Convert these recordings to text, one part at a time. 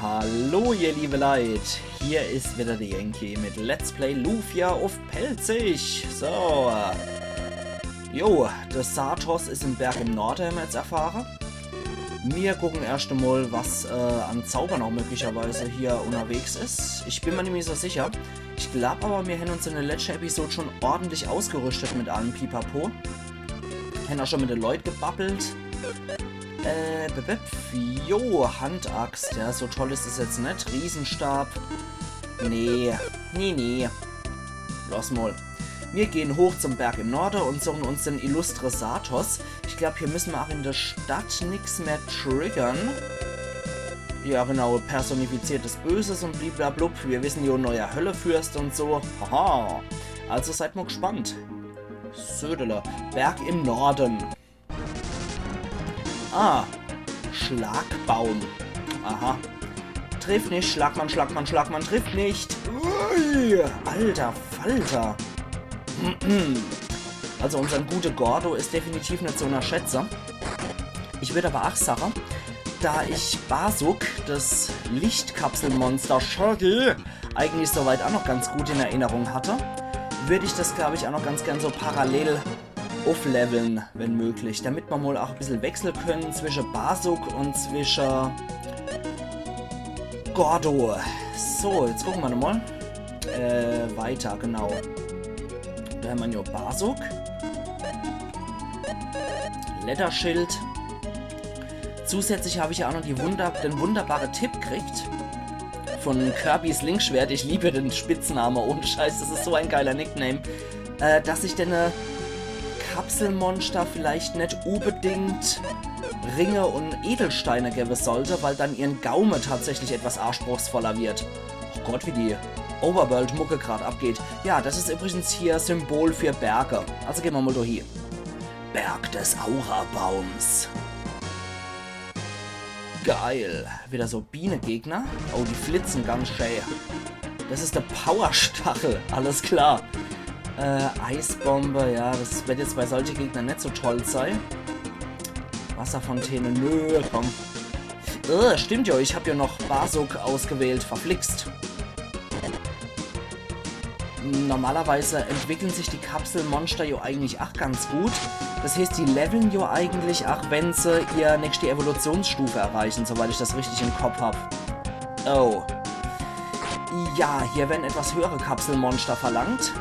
Hallo ihr liebe Leute, hier ist wieder der Yankee mit Let's Play Lufia auf Pelzig. So, jo, der Satos ist im Berg im Norden, haben wir jetzt erfahren. Wir gucken erst einmal, was an Zaubern auch möglicherweise hier unterwegs ist. Ich bin mir nicht mehr so sicher. Ich glaube aber, wir haben uns in der letzten Episode schon ordentlich ausgerüstet mit allem Pipapo. Haben auch schon mit den Leuten gebabbelt. Jo, Handaxt, ja, so toll ist es jetzt nicht. Riesenstab. Nee. Lass mal. Wir gehen hoch zum Berg im Norden und suchen uns den illustre Satos. Ich glaube, hier müssen wir auch in der Stadt nichts mehr triggern. Ja, genau, personifiziertes Böses und bliblablub. Wir wissen jo, neuer Höllefürst und so. Haha. Also seid mal gespannt. Södele. Berg im Norden. Ah, Schlagbaum. Aha. Trifft nicht, Schlagmann, trifft nicht. Ui, alter Falter. Also unser guter Gordo ist definitiv nicht so ein Schätzer. Ich würde aber auch sagen, da ich Basuk, das Lichtkapselmonster Shaggy, eigentlich soweit auch noch ganz gut in Erinnerung hatte, würde ich das, glaube ich, auch noch ganz gern so parallel aufleveln, wenn möglich, damit wir mal auch ein bisschen wechseln können zwischen Basuk und zwischen Gordo. So, jetzt gucken wir nochmal. Weiter, genau. Da haben wir ja Basuk. Letterschild. Zusätzlich habe ich ja auch noch den wunderbaren Tipp gekriegt von Kirby's Linkschwert. Ich liebe den Spitznamen, ohne Scheiß, das ist so ein geiler Nickname. Dass ich denn Kapselmonster vielleicht nicht unbedingt Ringe und Edelsteine geben sollte, weil dann ihren Gaume tatsächlich etwas anspruchsvoller wird. Oh Gott, wie die Overworld-Mucke gerade abgeht. Ja, das ist übrigens hier Symbol für Berge. Also gehen wir mal hier. Berg des Aurabaums. Geil. Wieder so Bienengegner. Oh, die flitzen ganz schön. Das ist der Powerstachel. Alles klar. Eisbombe, ja, das wird jetzt bei solchen Gegnern nicht so toll sein. Wasserfontäne, nö, komm. Stimmt ja, ich habe ja noch Basuk ausgewählt, verflixt. Normalerweise entwickeln sich die Kapselmonster ja eigentlich auch ganz gut. Das heißt, die leveln ja eigentlich auch, wenn sie ihr nächste Evolutionsstufe erreichen, soweit ich das richtig im Kopf habe. Oh. Ja, hier werden etwas höhere Kapselmonster verlangt.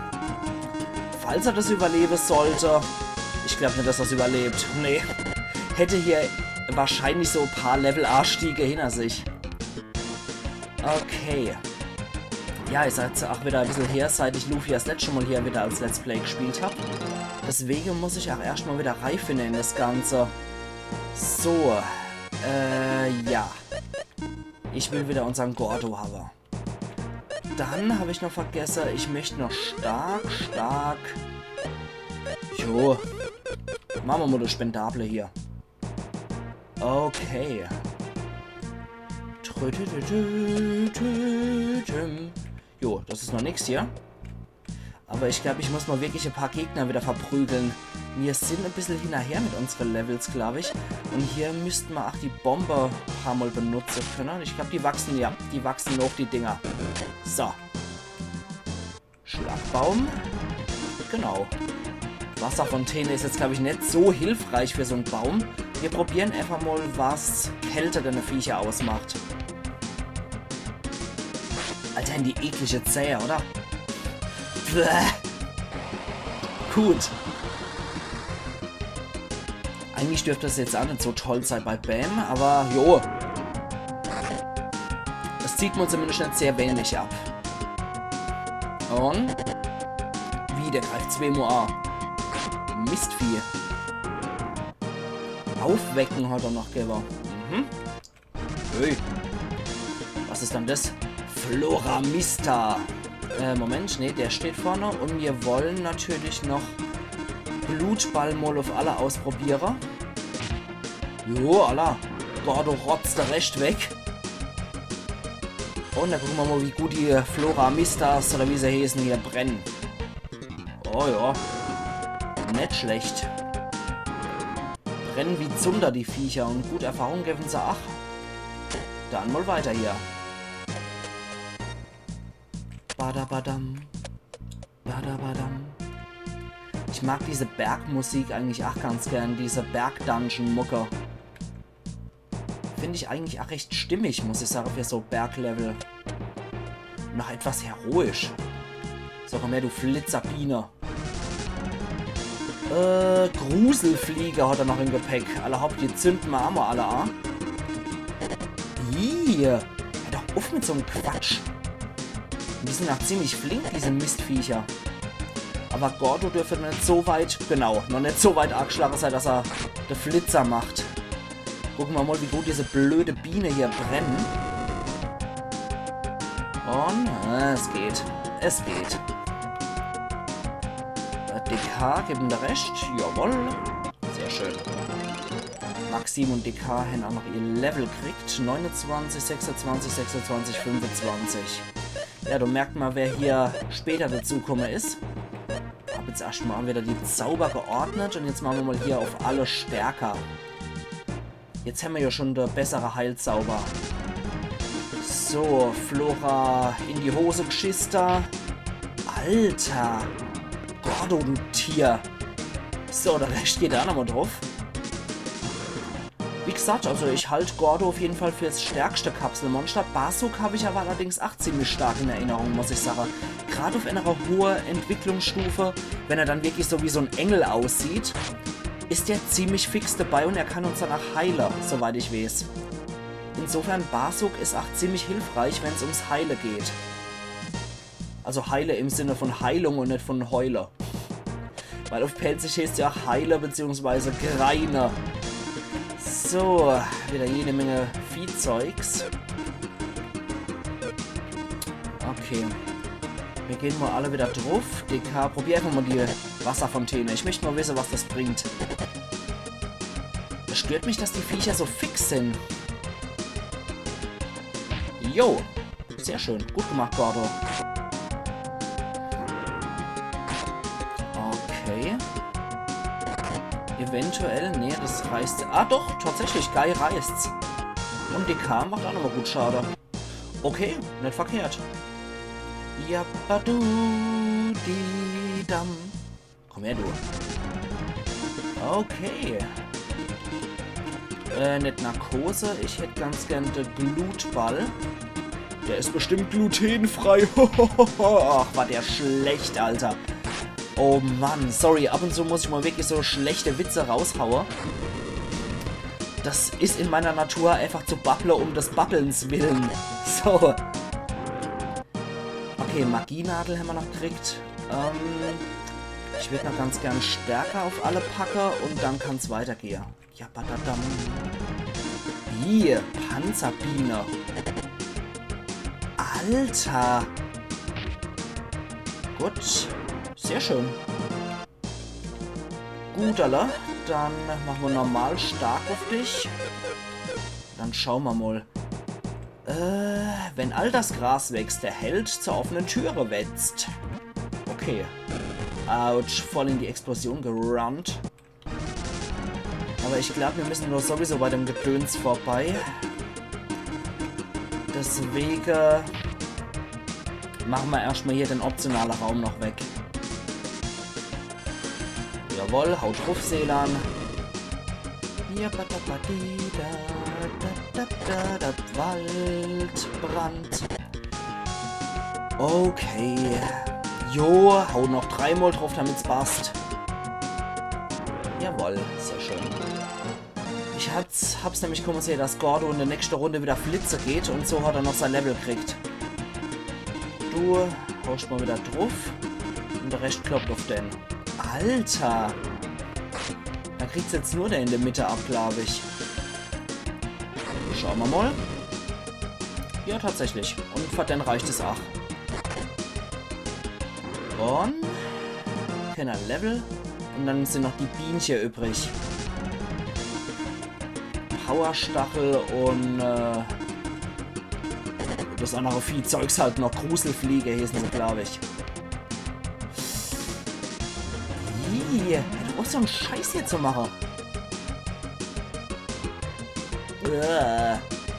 Falls er das überleben sollte. Ich glaube nicht, dass er es überlebt. Nee. Hätte hier wahrscheinlich so ein paar Level-A-Stiege hinter sich. Okay. Ja, ist jetzt auch wieder ein bisschen her, seit ich Lufia das letzte Mal hier wieder als Let's Play gespielt habe. Deswegen muss ich auch erstmal wieder reifen in das Ganze. So. Ja. Ich will wieder unseren Gordo haben. Dann habe ich noch vergessen, ich möchte noch stark. Jo. Machen wir mal das Spendable hier. Okay. Jo, das ist noch nichts hier. Aber ich glaube, ich muss mal wirklich ein paar Gegner wieder verprügeln. Wir sind ein bisschen hinterher mit unseren Levels, glaube ich. Und hier müssten wir auch die Bombe ein paar Mal benutzen können. Ich glaube, die wachsen, ja. Die wachsen noch, die Dinger. So. Schlagbaum. Genau. Wasserfontäne ist jetzt, glaube ich, nicht so hilfreich für so einen Baum. Wir probieren einfach mal, was Kälte deine Viecher ausmacht. Alter, in die eklige Zähne, oder? Bäh. Gut. Eigentlich dürfte das jetzt auch nicht so toll sein bei Bam, aber jo. Das zieht man zumindest nicht sehr wenig ab. Und wie, der greift zweimal an. Mistvieh. Aufwecken hat er noch gegeben. Hey. Was ist dann das? Floramista. Moment, nee, der steht vorne. Und wir wollen natürlich noch Blutballmol auf alle ausprobieren. Jo, Allah. Gordo rotzt der recht weg. Und dann gucken wir mal, wie gut die Floramistas oder wie sie heißen hier brennen. Oh ja. Nicht schlecht. Brennen wie Zunder die Viecher und gut Erfahrung geben sie auch. Dann mal weiter hier. Badabadam. Badabadam. Ich mag diese Bergmusik eigentlich auch ganz gern, diese Berg-Dungeon-Mucke. Finde ich eigentlich auch recht stimmig, muss ich sagen, für so Berglevel. Noch etwas heroisch. Sag mal mehr, du Flitzerbiene. Gruselflieger hat er noch im Gepäck. Alle Haupt, die zünden wir auch alle an. Hör doch auf mit so einem Quatsch. Die sind auch ziemlich flink, diese Mistviecher. Aber Gordo dürfte nicht so weit, genau, noch nicht so weit angeschlagen sein, dass er den Flitzer macht. Gucken wir mal, wie gut diese blöde Biene hier brennen. Und es geht. Es geht. DK geben der Rest. Jawohl. Sehr schön. Maxim und DK haben auch noch ihr Level gekriegt. 29, 26, 26, 25. Ja, du merkst mal, wer hier später dazugekommen ist. Ich habe jetzt erstmal wieder die Zauber geordnet und jetzt machen wir mal hier auf alle stärker. Jetzt haben wir ja schon der bessere Heilzauber. So, Flora in die Hose geschister. Alter. Gordo, du Tier. So, der Rest geht da nochmal drauf. Wie gesagt, also ich halte Gordo auf jeden Fall für das stärkste Kapselmonster. Basuk habe ich aber allerdings auch ziemlich stark in Erinnerung, muss ich sagen. Gerade auf einer hohen Entwicklungsstufe, wenn er dann wirklich so wie so ein Engel aussieht, ist der ziemlich fix dabei und er kann uns dann auch heilen, soweit ich weiß. Insofern, Basuk ist auch ziemlich hilfreich, wenn es ums Heile geht. Also Heile im Sinne von Heilung und nicht von Heule. Weil auf Pelzig heißt ja Heile bzw. Greine. So, wieder jede Menge Viehzeugs. Okay. Wir gehen mal alle wieder drauf. DK, probier einfach mal die Wasserfontäne. Ich möchte mal wissen, was das bringt. Es stört mich, dass die Viecher so fix sind. Jo. Sehr schön. Gut gemacht, Gordo. Okay. Eventuell, nee, das reißt... Ah doch, tatsächlich, geil reißt's. Und DK macht auch nochmal gut Schade. Okay, nicht verkehrt. Jappadu, di dam. Komm her, du. Okay. Nicht Narkose, ich hätte ganz gern den Blutball. Der ist bestimmt glutenfrei. Ach, war der schlecht, Alter. Oh Mann, sorry, ab und zu muss ich mal wirklich so schlechte Witze raushauen. Das ist in meiner Natur einfach zu babbeln um des Babbelns willen. So. Okay, Magienadel haben wir noch gekriegt. Ich würde noch ganz gern stärker auf alle packen und dann kann es weitergehen. Ja, badadam. Hier, Panzerbiene. Alter. Gut. Sehr schön. Gut, Alter. Dann machen wir normal stark auf dich. Dann schauen wir mal. Wenn all das Gras wächst, der Held zur offenen Türe wetzt. Okay. Autsch, voll in die Explosion gerannt. Aber ich glaube, wir müssen nur sowieso bei dem Gedöns vorbei. Deswegen machen wir erstmal hier den optionalen Raum noch weg. Jawohl, haut drauf, Seelan. Ja, Waldbrand. Okay. Jo, hau noch 3-mal drauf, damit's passt. Jawohl, sehr schön. Ich hab's nämlich kommen sehen, dass Gordo in der nächsten Runde wieder Flitze geht und so hat er noch sein Level gekriegt. Du haust mal wieder drauf und der Rest kloppt auf den. Alter! Da kriegt's jetzt nur der in der Mitte ab, glaube ich. Schauen wir mal. Ja, tatsächlich. Und für den reicht es auch. Und keiner Level. Und dann sind noch die Bienchen übrig. Powerstachel und das andere Viehzeugs halt noch. Gruselfliege hießen sie, glaube ich. Ih, du musst so einen Scheiß hier zu machen.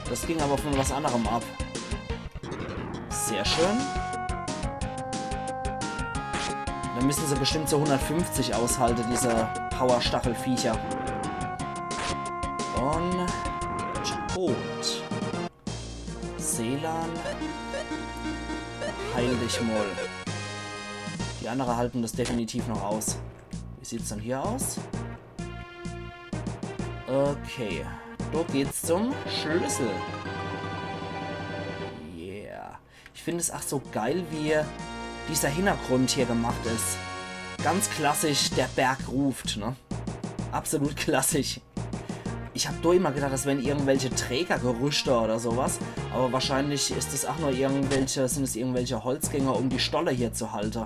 Das ging aber von was anderem ab. Sehr schön. Dann müssen sie bestimmt so 150 aushalten, diese Power-Stachelviecher. Und tot. Seelan. Heil dich mal. Die anderen halten das definitiv noch aus. Wie sieht es dann hier aus? Okay. Da geht's zum Schlüssel. Yeah. Ich finde es auch so geil, wie dieser Hintergrund hier gemacht ist. Ganz klassisch, der Berg ruft, ne? Absolut klassisch. Ich habe da immer gedacht, das wären irgendwelche Trägergerüste oder sowas. Aber wahrscheinlich ist es auch nur sind es irgendwelche Holzgänger, um die Stolle hier zu halten.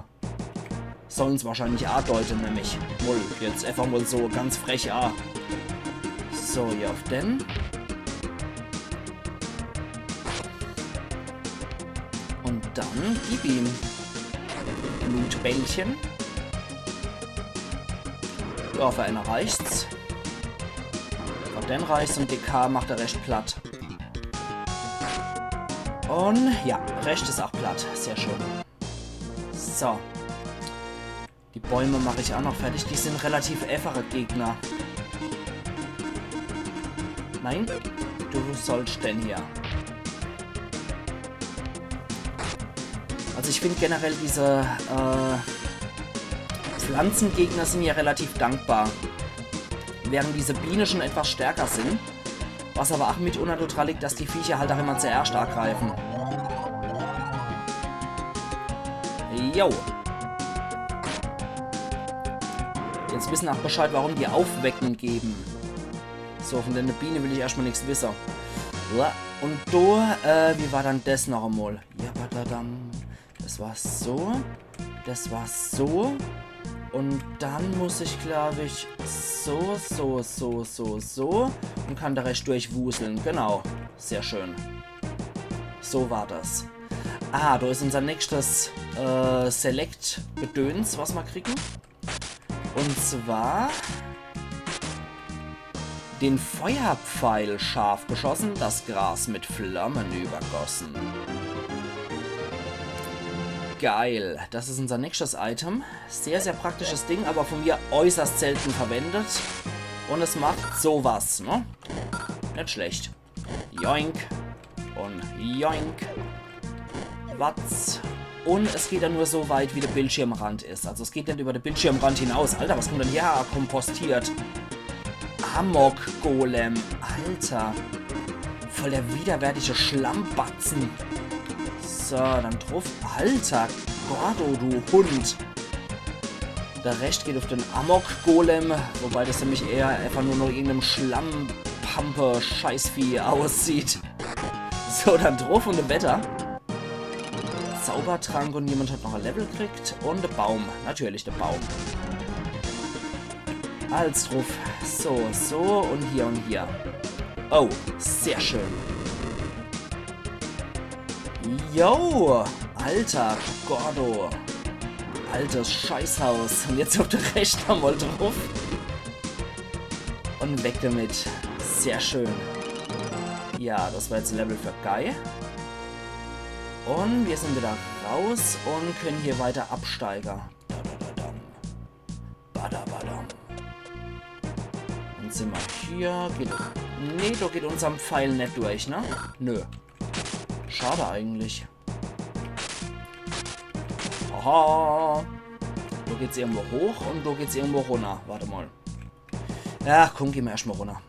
Sollen es wahrscheinlich auch deuten, nämlich. Mull, jetzt einfach mal so ganz frech auch. So, hier auf den. Und dann gib ihm Blutbällchen. Ja, für einen reicht's. Auf den reicht's und DK macht er recht platt. Und ja, recht ist auch platt. Sehr schön. So. Die Bäume mache ich auch noch fertig. Die sind relativ einfache Gegner. Nein, du sollst denn hier. Also ich finde generell diese Pflanzengegner sind ja relativ dankbar. Während diese Bienen schon etwas stärker sind. Was aber auch mitunter total liegt, dass die Viecher halt auch immer zuerst angreifen. Jo. Jetzt wissen auch Bescheid, warum die Aufwecken geben. So, von der Biene will ich erstmal nichts wissen. Und da, wie war dann das noch einmal? Ja, das war so. Das war so. Und dann muss ich, glaube ich, so. Und kann da recht durchwuseln. Genau. Sehr schön. So war das. Ah, da ist unser nächstes Select-Gedöns, was wir kriegen. Und zwar den Feuerpfeil scharf geschossen, das Gras mit Flammen übergossen. Geil. Das ist unser nächstes Item. Sehr, sehr praktisches Ding, aber von mir äußerst selten verwendet. Und es macht sowas, ne? Nicht schlecht. Joink. Und joink. Watz. Und es geht dann nur so weit, wie der Bildschirmrand ist. Also es geht nicht über den Bildschirmrand hinaus. Alter, was kommt denn hier? Kompostiert. Amok-Golem. Alter. Voll der widerwärtige Schlammbatzen. So, dann drauf. Alter, Gordo, du Hund. Der Rest geht auf den Amok-Golem. Wobei das nämlich eher einfach nur noch irgendeinem Schlammpampe-Scheißvieh aussieht. So, dann drauf und im Wetter. Zaubertrank und jemand hat noch ein Level gekriegt. Und der Baum. Natürlich der Baum. Als drauf. So, so und hier und hier. Oh, sehr schön. Yo, alter Gordo. Altes Scheißhaus. Und jetzt auf der rechten mal drauf. Und weg damit. Sehr schön. Ja, das war jetzt ein Level für Guy. Und wir sind wieder raus und können hier weiter absteigern. Badabadam. Dann sind wir hier. Nee, da geht unserem Pfeil nicht durch, ne? Nö. Schade eigentlich. Aha. Da geht's irgendwo hoch und da geht's irgendwo runter. Warte mal. Ja, komm, gehen wir erstmal runter.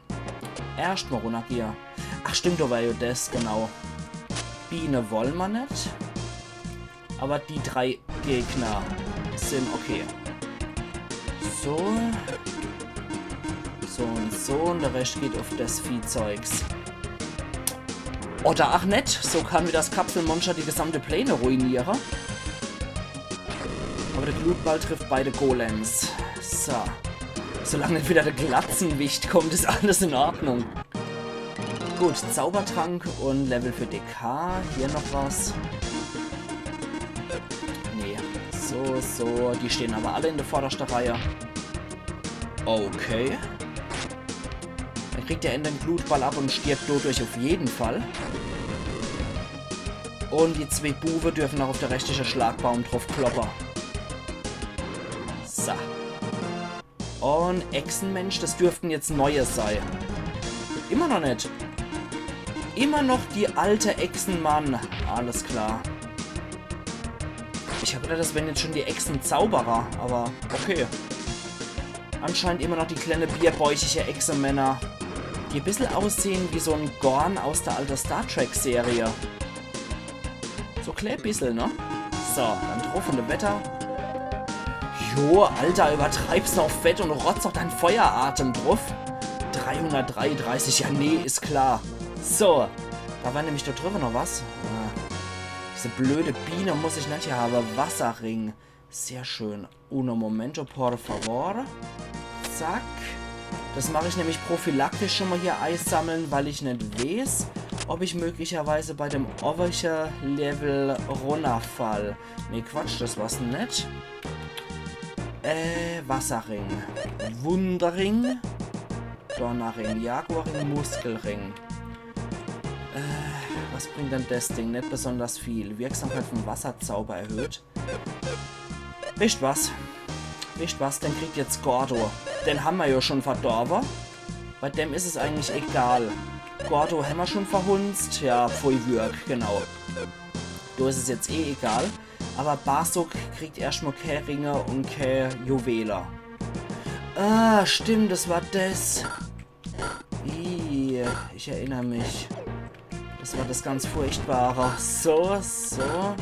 Erstmal runter hier. Ach stimmt, da war ja das, genau. Biene wollen wir nicht. Aber die 3 Gegner sind okay. So. So und so. Und der Rest geht auf das Viehzeugs. Oder ach nett. So kann wie das Kapselmonster die gesamte Pläne ruinieren. Aber der Glutball trifft beide Golems. So. Solange nicht wieder der Glatzenwicht kommt, ist alles in Ordnung. Gut, Zaubertrank und Level für DK. Hier noch was. Nee. So, so. Die stehen aber alle in der vordersten Reihe. Okay. Dann kriegt er den Blutball ab und stirbt dadurch auf jeden Fall. Und die 2 Buwe dürfen auch auf der rechtlichen Schlagbaum drauf kloppen. So. Und Echsenmensch, das dürften jetzt neue sein. Immer noch nicht. Immer noch die alte Echsenmann. Alles klar. Ich habe gedacht, das wären jetzt schon die Echsenzauberer, aber okay. Anscheinend immer noch die kleine bierbäuchige Echsenmänner, die ein bisschen aussehen wie so ein Gorn aus der alten Star Trek Serie. So klein bisschen, ne? So, dann drauf von dem Wetter. Jo, Alter, übertreibst noch fett und rotzt noch deinen Feueratem drauf. 333, ja nee, ist klar. So, da war nämlich da drüber noch was. Diese blöde Biene muss ich nicht hier haben. Wasserring. Sehr schön. Uno momento, por favor. Zack. Das mache ich nämlich prophylaktisch schon mal hier Eis sammeln, weil ich nicht weiß, ob ich möglicherweise bei dem Overche-Level runterfall. Ne, Quatsch, das war's nicht. Wasserring. Wunderring. Donnerring. Jaguarring. Muskelring. Was bringt denn das Ding? Nicht besonders viel. Wirksamkeit von Wasserzauber erhöht. Wisst was? Wisst was? Den kriegt jetzt Gordo. Den haben wir ja schon verdorben. Bei dem ist es eigentlich egal. Gordo haben wir schon verhunzt. Ja, pfui Würg, genau. Du ist es jetzt eh egal. Aber Basuk kriegt erstmal keine Ringe und keine Juwelen. Ah, stimmt, das war das. Ich erinnere mich. Das war das ganz Furchtbare. So, so.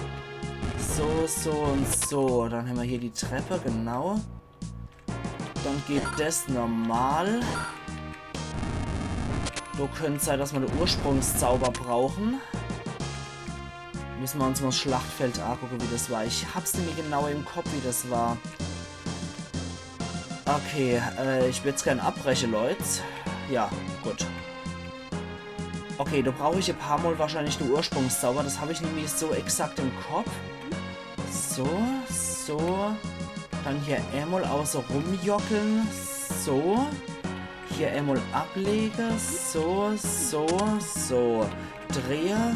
So, so und so. Dann haben wir hier die Treppe, genau. Dann geht das normal. Du könnte sein, dass wir den Ursprungszauber brauchen. Müssen wir uns mal das Schlachtfeld angucken, wie das war. Ich hab's nämlich genau im Kopf, wie das war. Okay, ich würde es gerne abbrechen, Leute. Ja, gut. Okay, da brauche ich ein paar Mal wahrscheinlich den Ursprungszauber. Das habe ich nämlich so exakt im Kopf. So, so. Dann hier einmal außer rumjockeln. So. Hier einmal ablegen. So, so, so. Dreher.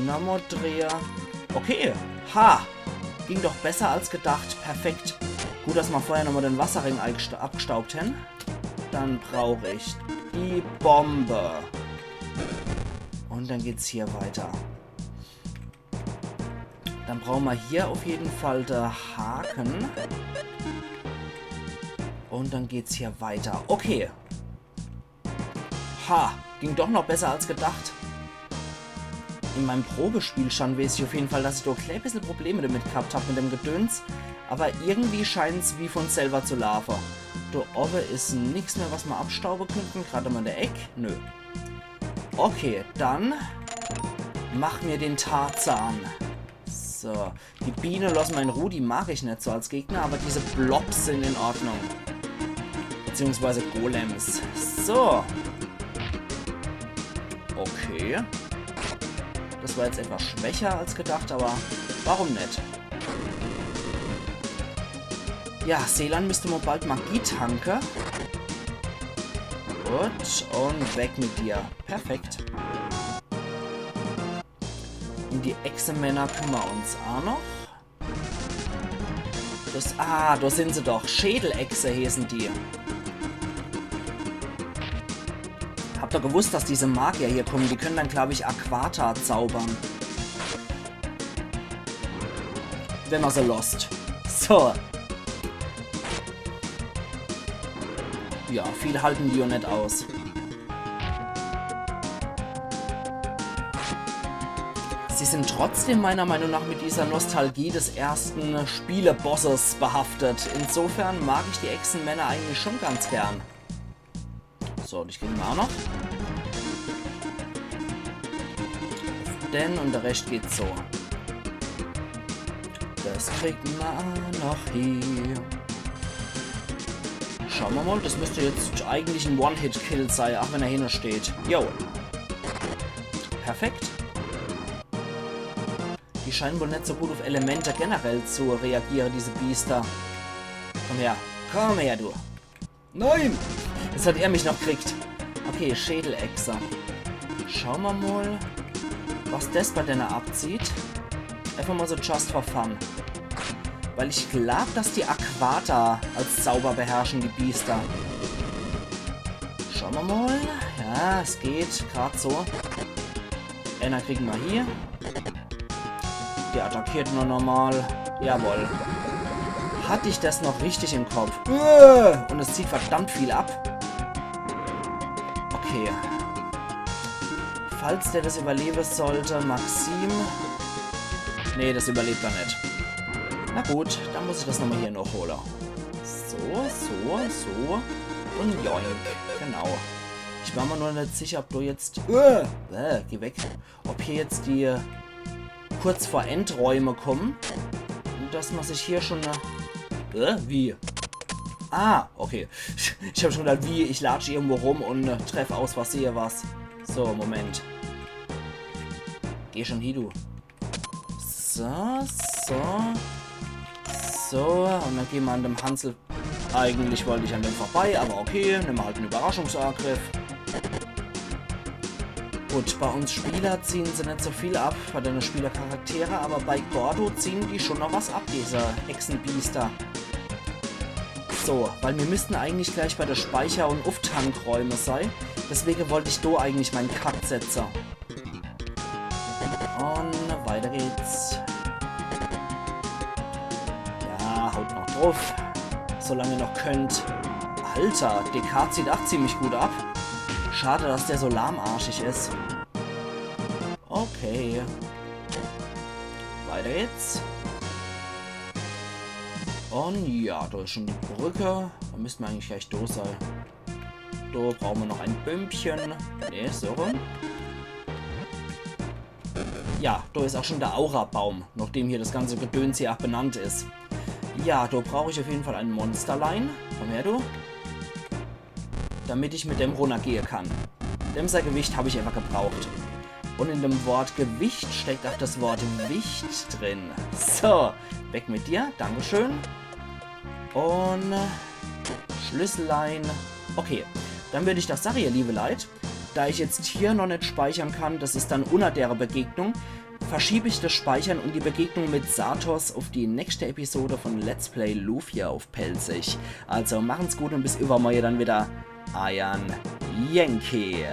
Nochmal Dreher. Okay. Ha. Ging doch besser als gedacht. Perfekt. Gut, dass wir vorher nochmal den Wasserring abgestaubt haben. Dann brauche ich die Bombe. Und dann geht's hier weiter. Dann brauchen wir hier auf jeden Fall den Haken. Und dann geht's hier weiter. Okay. Ha, ging doch noch besser als gedacht. In meinem Probespielstand weiß ich auf jeden Fall, dass ich doch ein klein bisschen Probleme damit gehabt habe mit dem Gedöns. Aber irgendwie scheint es wie von selber zu laufen. Da oben ist nichts mehr, was wir abstauben könnten. Gerade mal in der Ecke. Nö. Okay, dann mach mir den Tarzan. So, die Biene lassen wir in Ruhe, die mag ich nicht so als Gegner, aber diese Blobs sind in Ordnung. Beziehungsweise Golems. So. Okay. Das war jetzt etwas schwächer als gedacht, aber warum nicht? Ja, Seelan müsste mal bald Magie tanken. Gut, und weg mit dir. Perfekt. Um die Echsenmänner kümmern wir uns auch noch. Das, da sind sie doch. Schädelechse hießen die. Habt ihr gewusst, dass diese Magier hier kommen? Die können dann, glaube ich, Aquata zaubern. Wenn man sie lost. So. Ja, viel halten die ja nicht aus. Sie sind trotzdem meiner Meinung nach mit dieser Nostalgie des ersten Spielebosses behaftet. Insofern mag ich die Echsenmänner eigentlich schon ganz gern. So, die kriegen wir auch noch. Denn und der Rest geht so. Das kriegt man noch hier. Schauen wir mal, das müsste jetzt eigentlich ein One-Hit-Kill sein, auch wenn er hinten steht. Jo. Perfekt. Die scheinen wohl nicht so gut auf Elemente generell zu reagieren, diese Biester. Komm her, du. Nein! Jetzt hat er mich noch gekriegt. Okay, Schädelechse. Schauen wir mal, was das bei denen abzieht. Einfach mal so just for fun. Weil ich glaube, dass die Aquata als Zauber beherrschen, die Biester. Schauen wir mal. Ja, es geht gerade so. Einer kriegen wir hier. Die attackiert nur normal. Jawohl. Hatte ich das noch richtig im Kopf? Und es zieht verdammt viel ab. Okay. Falls der das überleben sollte, Maxim. Nee, das überlebt er nicht. Na gut, dann muss ich das nochmal hier noch holen. So. Und joink. Genau. Ich war mir nur nicht sicher, ob du jetzt... geh weg. Ob hier jetzt die kurz vor Endräume kommen. Und dass man sich hier schon... wie? Ah, okay. Ich habe schon gedacht, wie? Ich latsche irgendwo rum und treffe aus, was sehe was. So, Moment. Geh schon hier, du. So. Und dann gehen wir an dem Hansel. Eigentlich wollte ich an dem vorbei, aber okay. Nehmen wir halt einen Überraschungsangriff. Gut, bei uns Spieler ziehen sie nicht so viel ab, bei den Spielercharaktere, aber bei Gordo ziehen die schon noch was ab, diese Hexenbiester. So, weil wir müssten eigentlich gleich bei der Speicher- und Auftankräume sein. Deswegen wollte ich da eigentlich meinen Cut setzen. Und weiter geht's. Ja, haut noch drauf. Solange ihr noch könnt. Alter, DK zieht auch ziemlich gut ab. Schade, dass der so lahmarschig ist. Okay. Weiter geht's. Und ja, da ist schon die Brücke. Da müssten wir eigentlich gleich durch sein. Da brauchen wir noch ein Bömpchen. Ne, so rum. Ja, da ist auch schon der Aura-Baum, nachdem hier das ganze Gedöns hier auch benannt ist. Ja, da brauche ich auf jeden Fall ein Monsterlein. Komm her, du. Damit ich mit dem runtergehen kann. Dem sein Gewicht habe ich einfach gebraucht. Und in dem Wort Gewicht steckt auch das Wort Wicht drin. So, weg mit dir. Dankeschön. Und Schlüssellein. Okay, dann würde ich das sagen, ihr liebe Leute. Da ich jetzt hier noch nicht speichern kann, das ist dann unter der Begegnung, verschiebe ich das Speichern und die Begegnung mit Satos auf die nächste Episode von Let's Play Lufia auf Pelzig. Also machen's gut und bis übermorgen dann wieder. Ayan Yankee.